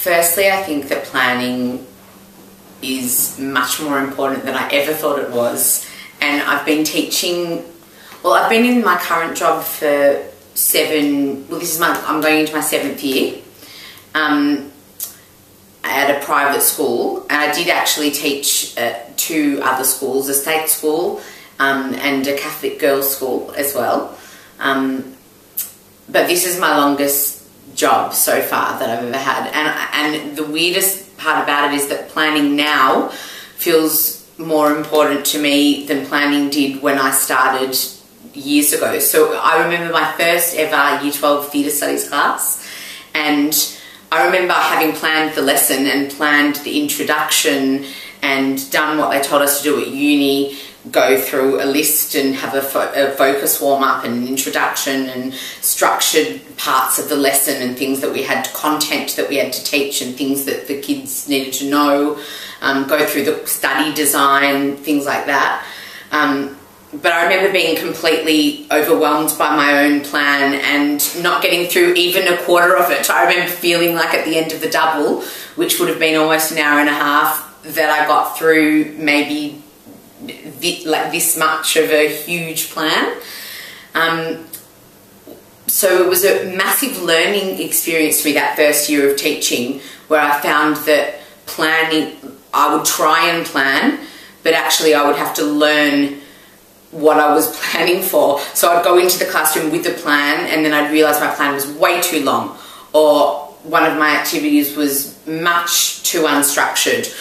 Firstly, I think that planning is much more important than I ever thought it was. And I've been teaching, well, I've been in my current job for I'm going into my 7th year at a private school. And I did actually teach at 2 other schools, a state school and a Catholic girls' school as well. But this is my longest job so far that I've ever had. And the weirdest part about it is that planning now feels more important to me than planning did when I started years ago. So I remember my first ever Year 12 Theatre Studies class, and I remember having planned the lesson and planned the introduction and done what they told us to do at uni, go through a list and have a focus warm-up and an introduction and structured parts of the lesson and things that we had, content that we had to teach and things that the kids needed to know, go through the study design, things like that. But I remember being completely overwhelmed by my own plan and not getting through even a quarter of it. I remember feeling like at the end of the double, which would have been almost an hour and a half, that I got through maybe like this much of a huge plan. So it was a massive learning experience for me that first year of teaching, where I found that planning, I would try and plan, but actually I would have to learn what I was planning for. So I'd go into the classroom with a plan and then I'd realise my plan was way too long, or one of my activities was much too unstructured,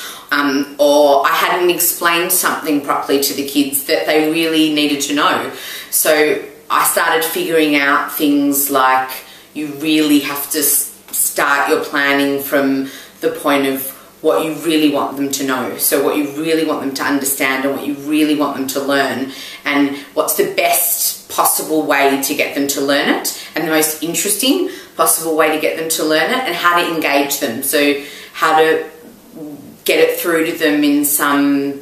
or I hadn't explained something properly to the kids that they really needed to know. So I started figuring out things like you really have to start your planning from the point of what you really want them to know. So what you really want them to understand and what you really want them to learn, and what's the best possible way to get them to learn it, and the most interesting possible way to get them to learn it, and how to engage them. So how to get it through to them in some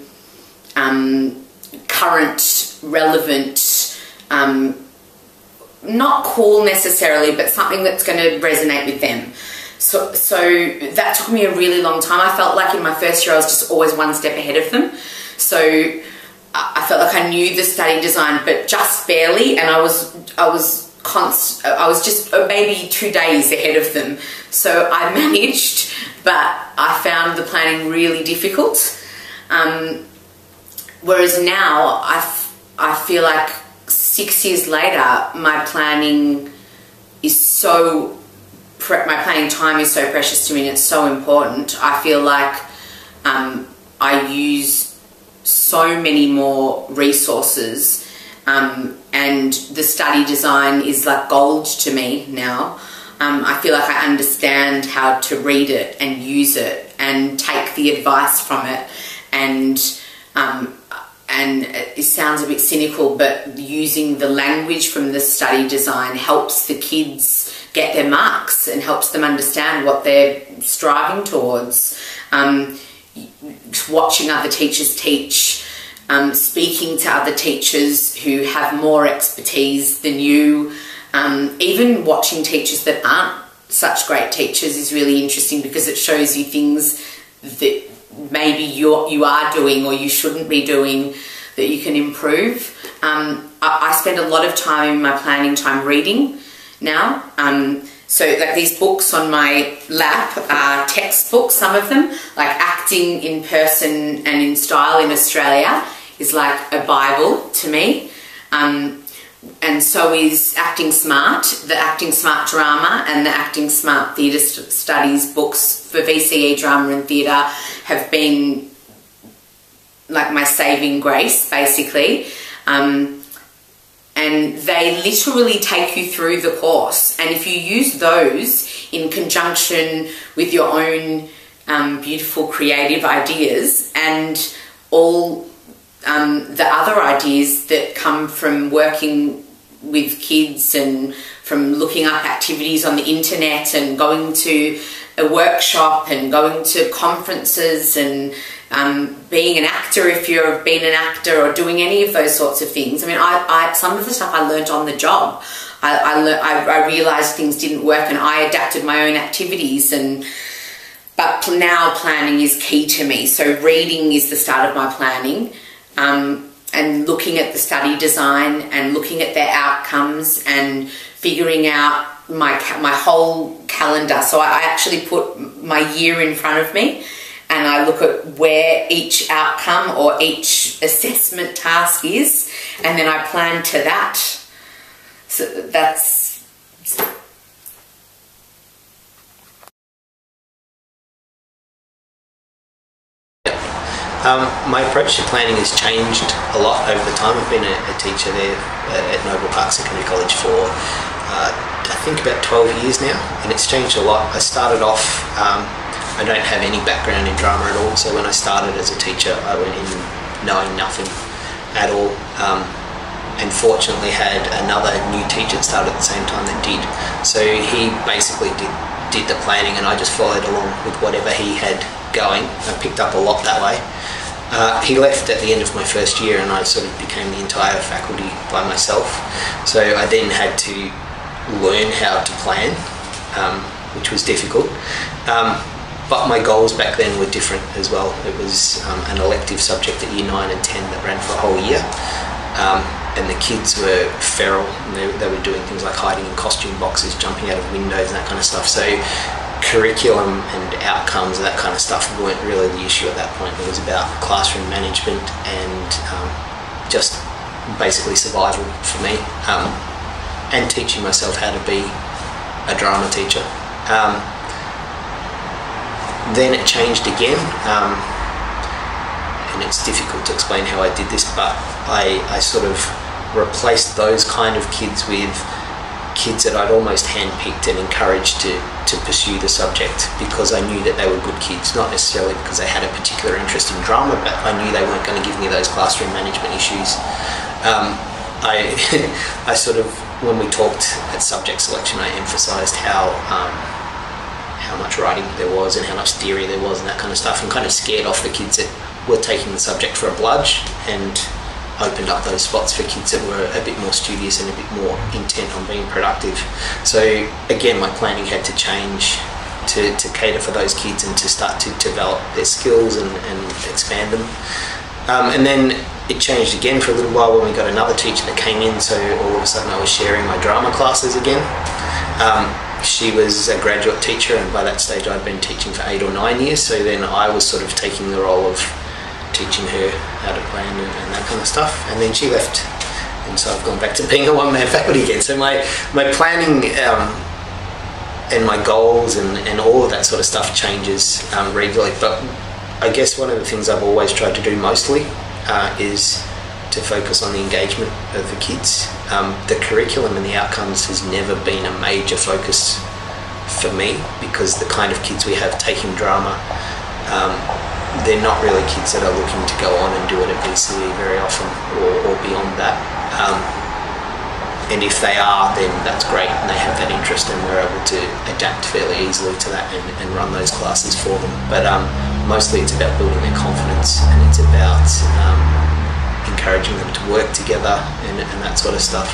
current, relevant, not cool necessarily, but something that's going to resonate with them. So that took me a really long time. I felt like in my first year I was just always one step ahead of them. So I felt like I knew the study design, but just barely, and I was just maybe 2 days ahead of them. So I managed, but I found the planning really difficult. Whereas now I feel like 6 years later, my planning time is so precious to me, and it's so important. I feel like I use so many more resources, and the study design is like gold to me now. I feel like I understand how to read it and use it and take the advice from it, and it sounds a bit cynical, but using the language from the study design helps the kids get their marks and helps them understand what they're striving towards. Watching other teachers teach, speaking to other teachers who have more expertise than you, even watching teachers that aren't such great teachers is really interesting, because it shows you things that maybe you are doing or you shouldn't be doing that you can improve. I spend a lot of time in my planning time reading now. So like these books on my lap are textbooks, some of them, like Acting in Person and in Style in Australia is like a Bible to me. And so is Acting Smart. The Acting Smart Drama and the Acting Smart Theatre Studies books for VCE Drama and Theatre have been like my saving grace, basically. And they literally take you through the course. And if you use those in conjunction with your own beautiful creative ideas and all the other ideas that come from working with kids and from looking up activities on the internet and going to a workshop and going to conferences and being an actor if you've been an actor, or doing any of those sorts of things. I mean, some of the stuff I learnt on the job. I realised things didn't work and I adapted my own activities, and but now planning is key to me. So reading is the start of my planning, and looking at the study design and looking at their outcomes and figuring out my whole calendar. So I actually put my year in front of me, and I look at where each outcome or each assessment task is, and then I plan to that. So that's... My approach to planning has changed a lot over the time. I've been a teacher there at Noble Park Secondary College for I think about 12 years now, and it's changed a lot. I started off, I don't have any background in drama at all, so when I started as a teacher I went in knowing nothing at all, and fortunately had another new teacher that started at the same time that did. So he basically did the planning, and I just followed along with whatever he had going. I picked up a lot that way. He left at the end of my first year, and I sort of became the entire faculty by myself. So I then had to learn how to plan, which was difficult. But my goals back then were different as well. It was an elective subject at year 9 and 10 that ran for a whole year. And the kids were feral, and they were doing things like hiding in costume boxes, jumping out of windows and that kind of stuff. So curriculum and outcomes and that kind of stuff weren't really the issue at that point. It was about classroom management and just basically survival for me, and teaching myself how to be a drama teacher. Then it changed again, and it's difficult to explain how I did this, but I sort of replaced those kind of kids with kids that I'd almost handpicked and encouraged to pursue the subject, because I knew that they were good kids, not necessarily because they had a particular interest in drama, but I knew they weren't going to give me those classroom management issues. I sort of, when we talked at subject selection, I emphasised how much writing there was and how much theory there was and that kind of stuff, and kind of scared off the kids that were taking the subject for a bludge, and opened up those spots for kids that were a bit more studious and a bit more intent on being productive. So again, my planning had to change to cater for those kids and to start to develop their skills and expand them. And then it changed again for a little while when we got another teacher that came in, so all of a sudden I was sharing my drama classes again. She was a graduate teacher, and by that stage I'd been teaching for 8 or 9 years, so then I was sort of taking the role of teaching her how to plan and that kind of stuff. And then she left, and so I've gone back to being a one-man faculty again. So my planning and my goals and all of that sort of stuff changes regularly, but I guess one of the things I've always tried to do mostly is to focus on the engagement of the kids. The curriculum and the outcomes has never been a major focus for me, because the kind of kids we have taking drama, they're not really kids that are looking to go on and do it at VCE very often, or beyond that. And if they are, then that's great, and they have that interest, and we're able to adapt fairly easily to that and run those classes for them. But mostly it's about building their confidence, and it's about encouraging them to work together and that sort of stuff.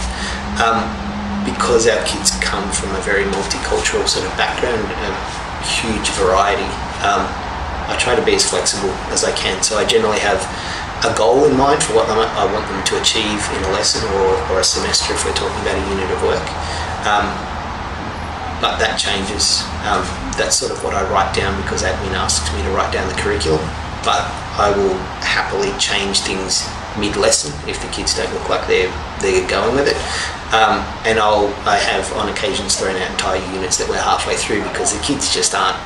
Because our kids come from a very multicultural sort of background, a huge variety, I try to be as flexible as I can. So I generally have a goal in mind for what I want them to achieve in a lesson or a semester if we're talking about a unit of work. But that changes. That's sort of what I write down, because admin asks me to write down the curriculum. But I will happily change things mid-lesson if the kids don't look like they're going with it. And I have on occasions thrown out entire units that we're halfway through because the kids just aren't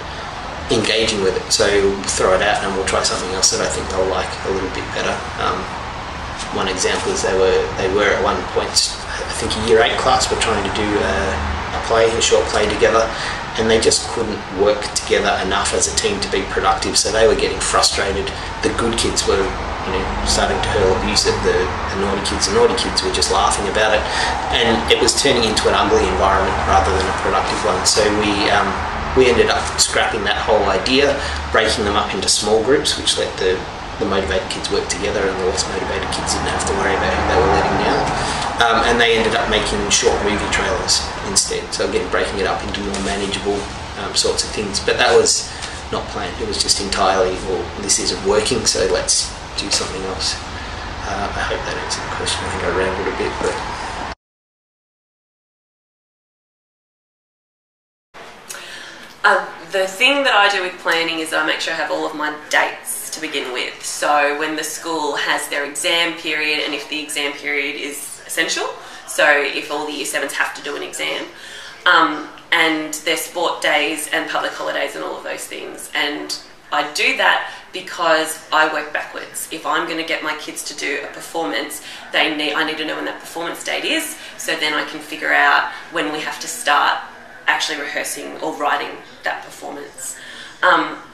engaging with it, so we'll throw it out and we'll try something else that I think they'll like a little bit better. One example is they were at one point, I think a year 8 class, were trying to do a short play together, and they just couldn't work together enough as a team to be productive, so they were getting frustrated. The good kids were starting to hurl abuse at the naughty kids. The naughty kids were just laughing about it, and it was turning into an ugly environment rather than a productive one. So we ended up scrapping that whole idea, breaking them up into small groups, which let the motivated kids work together, and the less motivated kids didn't have to worry about who they were letting down. And they ended up making short movie trailers instead. So again, breaking it up into more manageable sorts of things. But that was not planned. It was just entirely, well, this isn't working, so let's do something else. I hope that answered the question. I think I rambled a bit, but... The thing that I do with planning is I make sure I have all of my dates to begin with. So when the school has their exam period, and if the exam period is essential, so if all the Year 7s have to do an exam, and their sport days and public holidays and all of those things. And I do that because I work backwards. If I'm going to get my kids to do a performance, I need to know when that performance date is, so then I can figure out when we have to start actually rehearsing or writing that performance.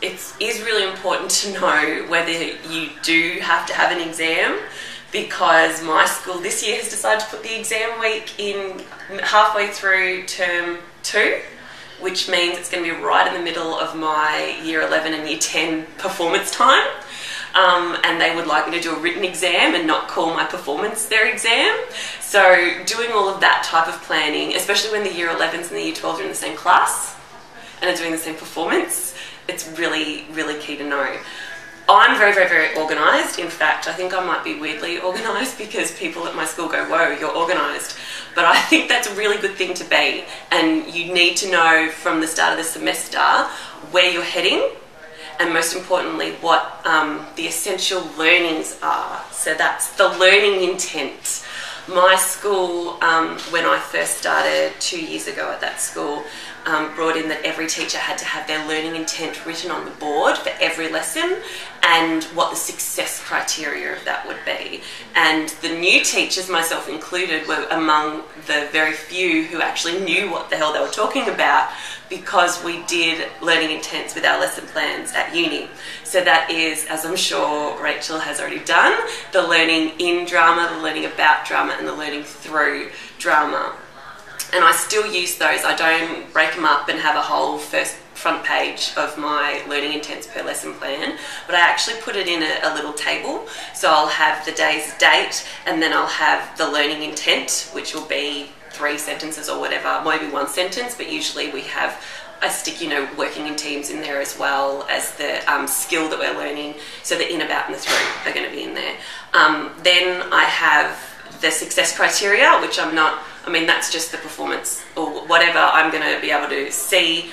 It is really important to know whether you do have to have an exam, because my school this year has decided to put the exam week in halfway through term 2, which means it's going to be right in the middle of my Year 11 and Year 10 performance time. And they would like me to do a written exam and not call my performance their exam. So doing all of that type of planning, especially when the Year 11s and the Year 12s are in the same class and are doing the same performance, it's really, really key to know. I'm very, very, very organised. In fact, I think I might be weirdly organised, because people at my school go, whoa, you're organised. But I think that's a really good thing to be. And you need to know from the start of the semester where you're heading, and most importantly, what the essential learnings are. So that's the learning intent. My school, when I first started 2 years ago at that school, brought in that every teacher had to have their learning intent written on the board for every lesson, and what the success criteria of that would be. And the new teachers, myself included, were among the very few who actually knew what the hell they were talking about, because we did learning intents with our lesson plans at uni. So that is, as I'm sure Rachel has already done, the learning in drama, the learning about drama, and the learning through drama. And I still use those. I don't break them up and have a whole front page of my learning intents per lesson plan, but I actually put it in a little table. So I'll have the day's date, and then I'll have the learning intent, which will be 3 sentences or whatever, maybe 1 sentence, but usually I stick, working in teams in there, as well as the skill that we're learning. So the in, about, and the through are going to be in there. Then I have the success criteria, which that's just the performance or whatever I'm going to be able to see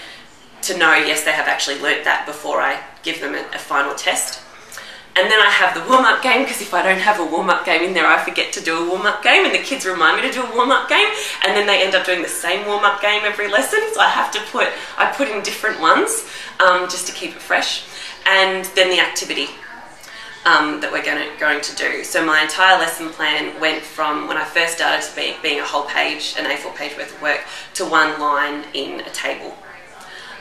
to know, yes, they have actually learnt that before I give them a final test. And then I have the warm-up game, because if I don't have a warm-up game in there, I forget to do a warm-up game, and the kids remind me to do a warm-up game, and then they end up doing the same warm-up game every lesson. So I put in different ones just to keep it fresh. And then the activity that we're going to do. So my entire lesson plan went from when I first started to being a whole page, an A4 page worth of work, to 1 line in a table.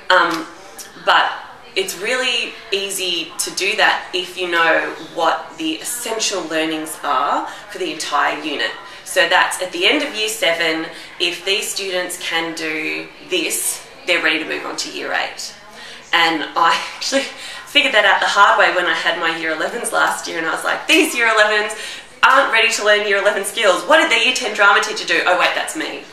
But it's really easy to do that if you know what the essential learnings are for the entire unit. So that's at the end of Year 7, if these students can do this, they're ready to move on to Year 8. And I actually figured that out the hard way when I had my Year 11s last year, and I was like, these Year 11s aren't ready to learn Year 11 skills. What did the Year 10 drama teacher do? Oh wait, that's me.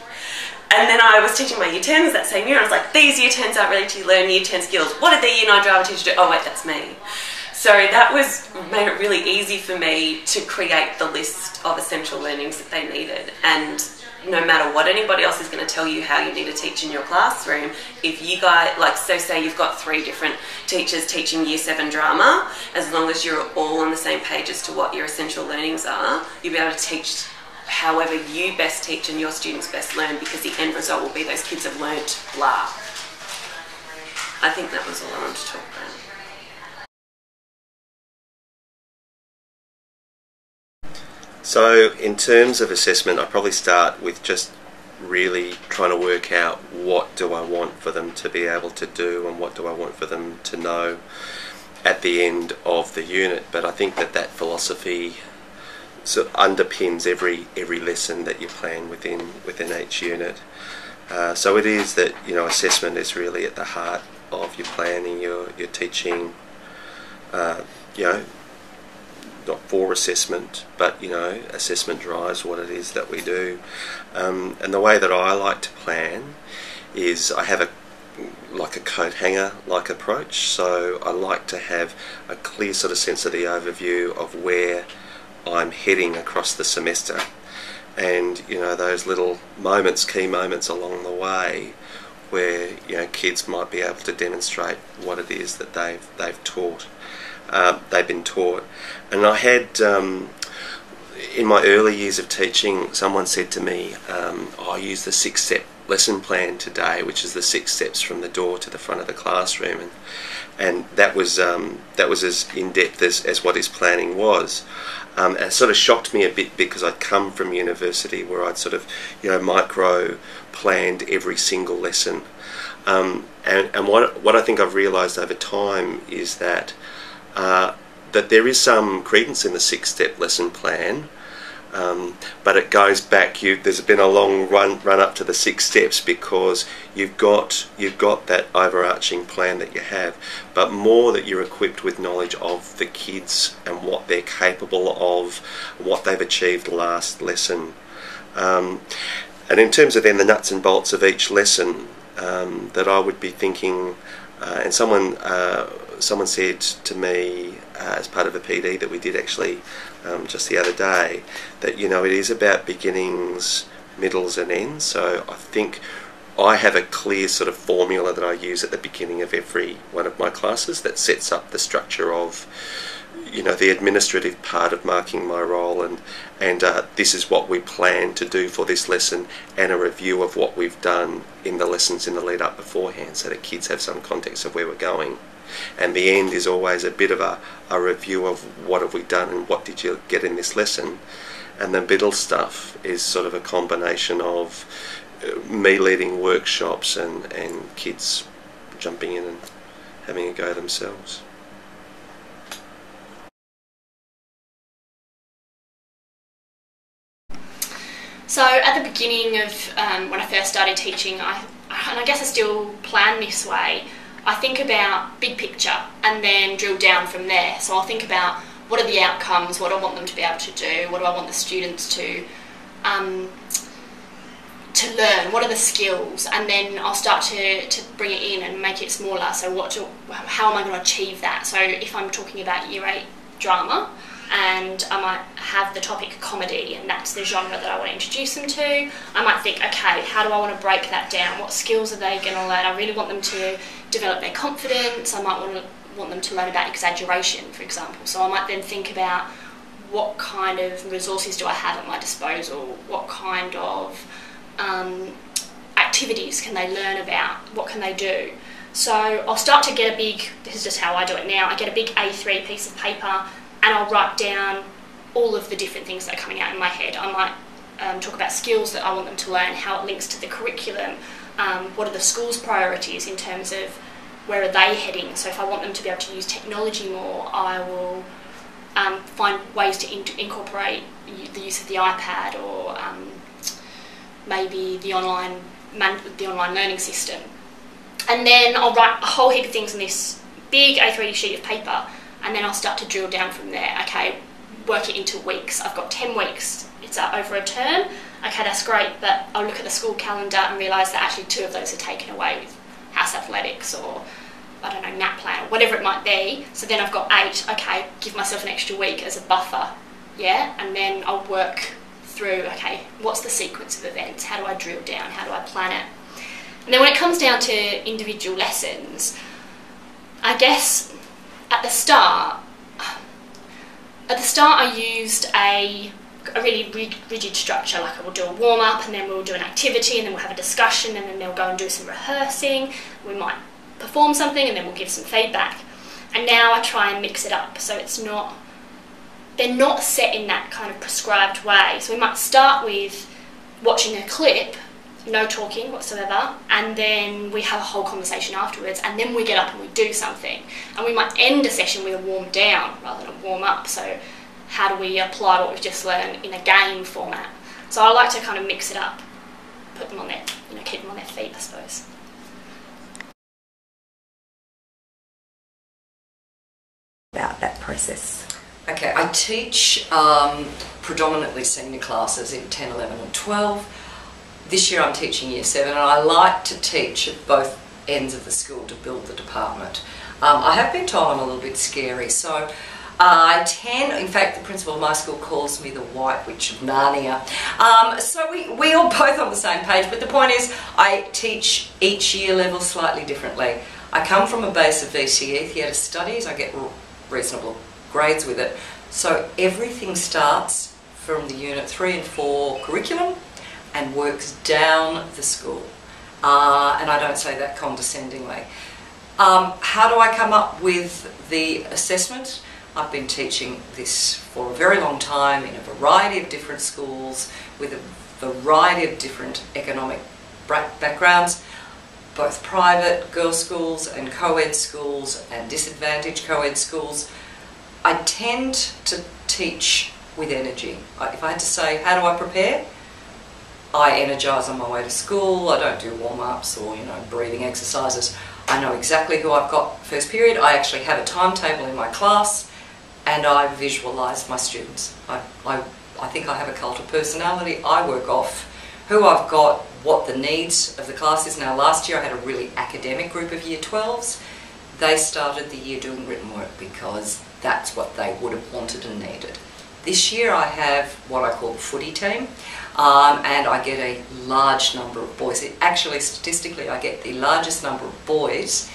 And then I was teaching my Year 10s that same year, and I was like, these Year 10s aren't ready to learn Year 10 skills. What did the Year 9 drama teacher do? Oh wait, that's me. So that made it really easy for me to create the list of essential learnings that they needed. And no matter what anybody else is going to tell you how you need to teach in your classroom, if you guys, say you've got 3 different teachers teaching Year 7 drama, as long as you're all on the same page as to what your essential learnings are, you'll be able to teach however you best teach and your students best learn, because the end result will be those kids have learnt blah. I think that was all I wanted to talk about. So in terms of assessment, I probably start with just really trying to work out what do I want for them to be able to do and what do I want for them to know at the end of the unit. But I think that philosophy underpins every lesson that you plan within each unit. So it is that assessment is really at the heart of your planning, your teaching. Not for assessment, but assessment drives what it is that we do. And the way that I like to plan is I have like a coat hanger like approach. So I like to have a clear sort of sense of the overview of where I'm heading across the semester, and you know, those little moments, key moments along the way, where you know, kids might be able to demonstrate what it is that they've been taught. And I had in my early years of teaching, someone said to me, I use the 6-step lesson plan today, which is the 6 steps from the door to the front of the classroom, and that was as in depth as what his planning was. It sort of shocked me a bit, because I'd come from university where I'd sort of, you know, micro planned every single lesson, and what I think I've realised over time is that that there is some credence in the 6-step lesson plan, but it goes back. There's been a long run up to the 6 steps, because you've got that overarching plan that you have, but more that you're equipped with knowledge of the kids and what they're capable of, what they've achieved last lesson. And in terms of then the nuts and bolts of each lesson, that I would be thinking, and someone said to me as part of a PD that we did actually just the other day, that you know, it is about beginnings, middles and ends. So I think I have a clear sort of formula that I use at the beginning of every one of my classes that sets up the structure of, you know, the administrative part of marking my role, and this is what we plan to do for this lesson, and a review of what we've done in the lessons in the lead up beforehand, so that kids have some context of where we're going. And the end is always a bit of a review of what have we done and what did you get in this lesson. And the middle stuff is sort of a combination of me leading workshops and kids jumping in and having a go themselves. So at the beginning of when I first started teaching, and I guess I still plan this way, I think about big picture and then drill down from there. So I'll think about what are the outcomes, what do I want them to be able to do, what do I want the students to learn, what are the skills, and then I'll start to bring it in and make it smaller. So how am I going to achieve that? So if I'm talking about Year 8 drama, and I might have the topic comedy, and that's the genre that I want to introduce them to, I might think, okay, how do I want to break that down? What skills are they going to learn? I really want them to develop their confidence. I might want them to learn about exaggeration, for example. So I might then think about what kind of resources do I have at my disposal? What kind of activities can they learn about? What can they do? So I'll start to get this is just how I do it now, I get a big A3 piece of paper, and I'll write down all of the different things that are coming out in my head. I might talk about skills that I want them to learn, how it links to the curriculum, what are the school's priorities in terms of where are they heading. So if I want them to be able to use technology more, I will find ways to incorporate the use of the iPad, or maybe the online learning system. And then I'll write a whole heap of things on this big A3 sheet of paper, and then I'll start to drill down from there. Okay, work it into weeks. I've got 10 weeks. It's over a term. Okay, that's great, but I'll look at the school calendar and realise that actually 2 of those are taken away with house athletics, or I don't know, nap plan, or whatever it might be. So then I've got 8. Okay, give myself an extra week as a buffer, yeah? And then I'll work through, okay, what's the sequence of events? How do I drill down? How do I plan it? And then when it comes down to individual lessons, I guess at the start I used a really rigid structure. Like I will do a warm-up, and then we'll do an activity, and then we'll have a discussion, and then they'll go and do some rehearsing. We might perform something, and then we'll give some feedback. And now I try and mix it up, so they're not set in that kind of prescribed way. So we might start with watching a clip, no talking whatsoever, and then we have a whole conversation afterwards, and then we get up and we do something. And we might end a session with a warm down rather than a warm up. So how do we apply what we've just learned in a game format? So I like to kind of mix it up, put them on their, keep them on their feet, I suppose. About that process. Okay, I teach predominantly senior classes in 10, 11 and 12. This year I'm teaching Year 7, and I like to teach at both ends of the school to build the department. I have been told I'm a little bit scary, so I tend, in fact, the principal of my school calls me the White Witch of Narnia. So we all both on the same page, but the point is I teach each year level slightly differently. I come from a base of VCE, Theatre Studies. I get reasonable grades with it. So everything starts from the Unit 3 and 4 curriculum and works down the school. And I don't say that condescendingly. How do I come up with the assessment? I've been teaching this for a very long time in a variety of different schools with a variety of different economic backgrounds, both private girls' schools and co-ed schools and disadvantaged co-ed schools. I tend to teach with energy. If I had to say, how do I prepare? I energise on my way to school. I don't do warm-ups or, breathing exercises. I know exactly who I've got first period. I actually have a timetable in my class and I visualise my students. I think I have a cult of personality. I work off who I've got, what the needs of the class is. Now last year I had a really academic group of Year 12s. They started the year doing written work because that's what they would have wanted and needed. This year I have what I call the footy team, and I get a large number of boys. Actually, statistically, I get the largest number of boys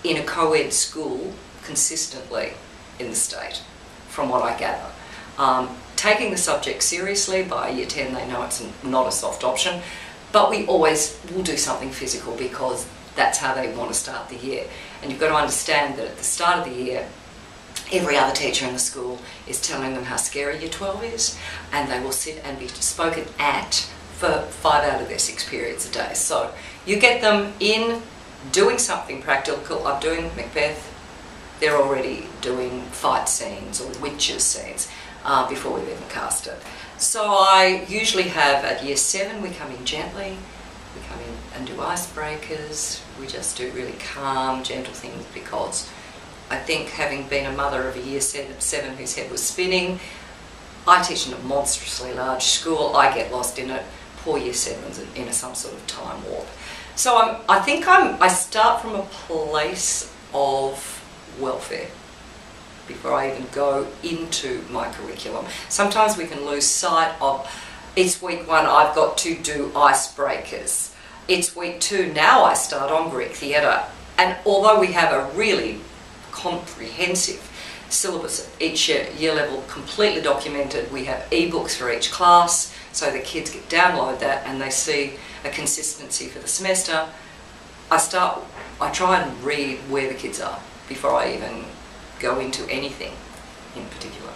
in a co-ed school consistently in the state, from what I gather. Taking the subject seriously, by Year 10 they know it's not a soft option, but we always will do something physical because that's how they want to start the year. And you've got to understand that at the start of the year, every other teacher in the school is telling them how scary Year 12 is, and they will sit and be spoken at for 5 out of their 6 periods a day. So you get them in doing something practical. I'm doing Macbeth. They're already doing fight scenes or witches scenes before we've even cast it. So I usually have at Year 7, we come in gently. We come in and do icebreakers. We just do really calm, gentle things because I think, having been a mother of a Year 7 whose head was spinning, I teach in a monstrously large school. I get lost in it. Poor Year 7's in some sort of time warp. So I start from a place of welfare before I even go into my curriculum. Sometimes we can lose sight of, it's week 1, I've got to do icebreakers. It's week 2, now I start on Greek theatre. And although we have a really comprehensive syllabus at each year level, completely documented, we have e-books for each class, so the kids can download that and they see a consistency for the semester. I try and read where the kids are before I even go into anything in particular.